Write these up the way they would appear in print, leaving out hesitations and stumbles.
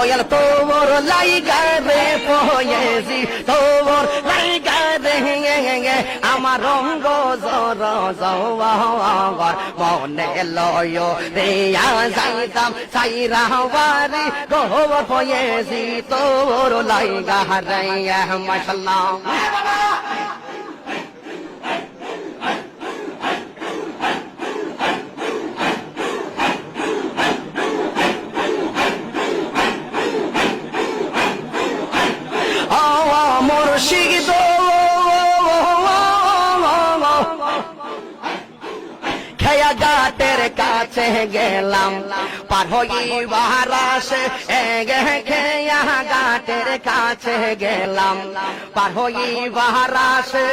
দয়াল তোর লাইগা রে পয়েছি তোর লাইগা রে আমার রঙ্গ জর জওয়ার মনে লয় রে যাইতাম সাইরা বাড়ি গোবর পয়েছি তোর লাইগা রে মাশাআল্লাহ মুর্শিদ খেয়া ঘাটের কাছে গেলাম পার হইবার আসে খেয়া ঘাটের কাছে গেলাম পার হইবার আসে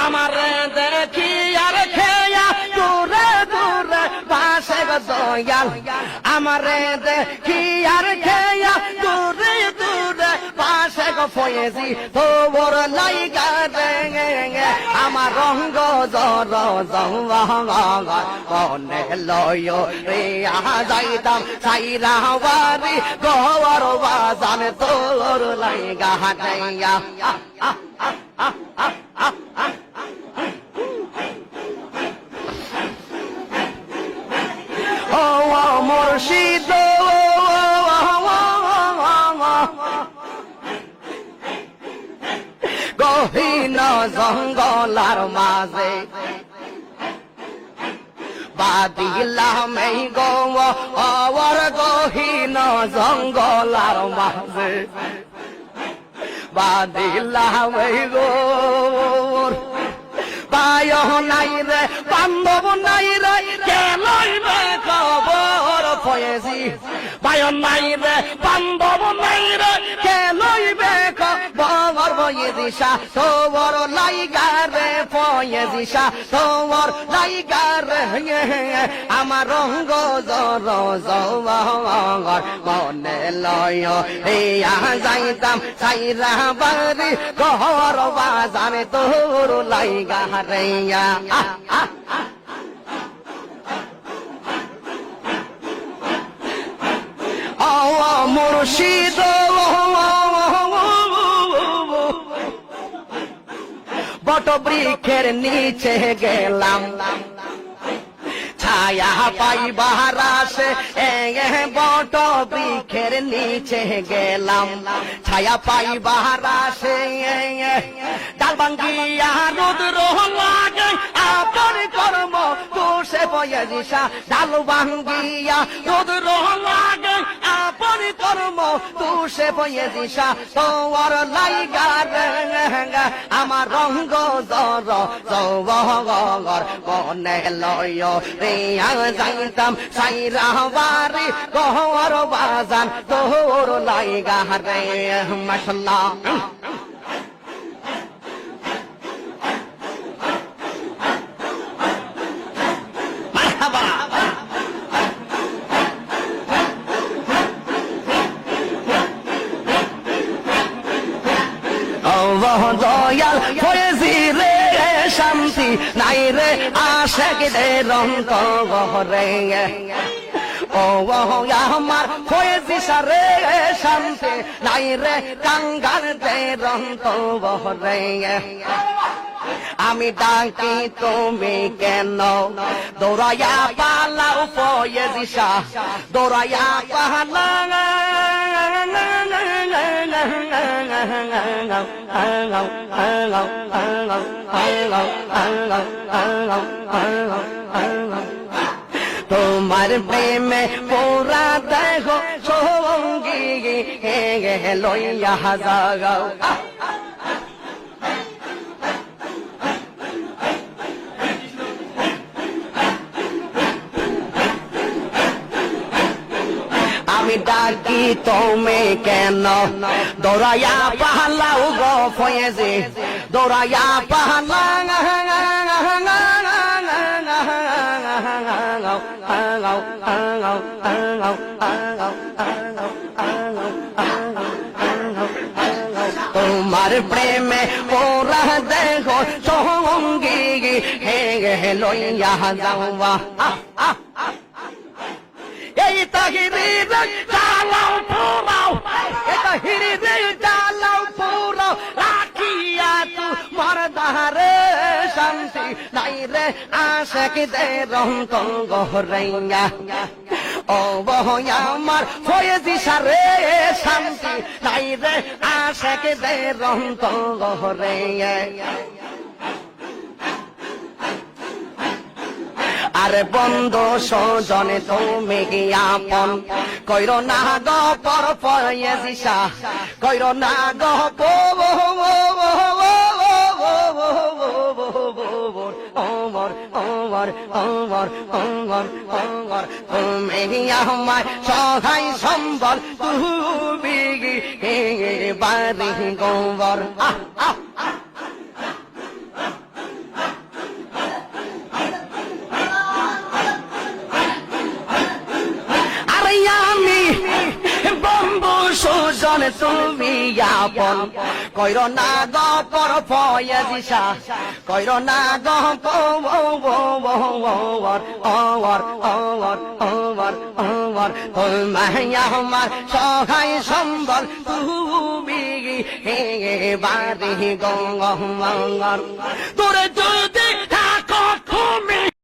আমার দেখি আর খেয়া দূরে দূরে পাশে দয়াল আমার দেখি আর খেয়া দূরে দূরে পাশে ফয়েছি তোর লাইগা রে আমার রঙ্গ জর মনে লয় রে যাইতাম সাইরা বাড়ি গোবর বাজান তোর লাইগা রে ও মুর্শিদ গহীন জঙ্গলার মাঝে বাদিলাম এই গোবর গহীন জঙ্গলার মাঝে বাদিলাম এই গোবর পায় নাই রে বান্ধব নাই রে কে লইবে খবর পয়েছি পায় নাই রে বান্ধব নাই রে কে লইবে খবর পয়েছিসা তোর লাইগা রে পয়েছিসা তোর লাইগা রে আমার রঙ্গ জর জওয়ার মনে লয় যাইতাম সাইরা বাড়ি ঘর বাজারে তোর লাইগা রেয়া মুর্শিদ বট বৃক্ষের নিচে গেলাম ছায়া পাইবার আসে বট বৃক্ষের নিচে গেলাম ছায়া পাইবার আসে ডাল ভাঙ্গিয়া রুদ্র লাগে আপন কর্ম দোষে পয়েছিসা ডাল ভাঙ্গিয়া রুদ্র লাগে আপন কর্ম দোষে পয়েছিসা তোর লাইগা রে আমার রঙ্গ জর জওয়ার মনে লয় রে যাইতাম সাইরা বাড়ি গোবর বাজান তোর লাইগা রে মাশাআল্লাহ মারহাবা দয়াল হয়েছি রে শান্তি নাই রে আশেকদের অন্তরে ও আমার হয়েছি সারে শান্তি নাই রে কাঙ্গালদের অন্তরে আমি ডাকি তুমি কেন দৌড়াইয়া পালাও পয়েছিসা দৌড়াইয়া পালা তোমার প্রেমে পোরা দেখো সঙ্গী লইয়া যাও আমি ডাকি তুমি কেন দৌড়াইয়া পালাও গো ফয়েজি দৌড়াইয়া পালা তোমার প্রেমে ওরা দেখো সঙ্গী লইয়া যাওয়া এই তাহিরি হিরিরে জ্বালাও পোড়াও এটা হিরিরে জ্বালাও পোড়াও রাখিয়া তোমার দারে শান্তি নাই রে আশেকদের অন্তরে ও বহয়া আমার ফয়েজি সারে শান্তি নাই রে আশেকদের অন্তরে আরে বন্ধু সজনে তুমি আপন কইর না গো পর ফয়েজিসা কইর না গো ওমর ওমর ওমর ওমর ওমর তুমি আমার সহায় সম্বল তুমি বাড়ি গোবর সুজন তুমি আপন কইর না গো পর ফয়েজিসা কইর না গো ওমর ওমর ওমর ওমর ওমর তুমি আমার সহায় সম্বল তুমি বাড়ি গঙ্গর তোরে যদি থাকো তুমি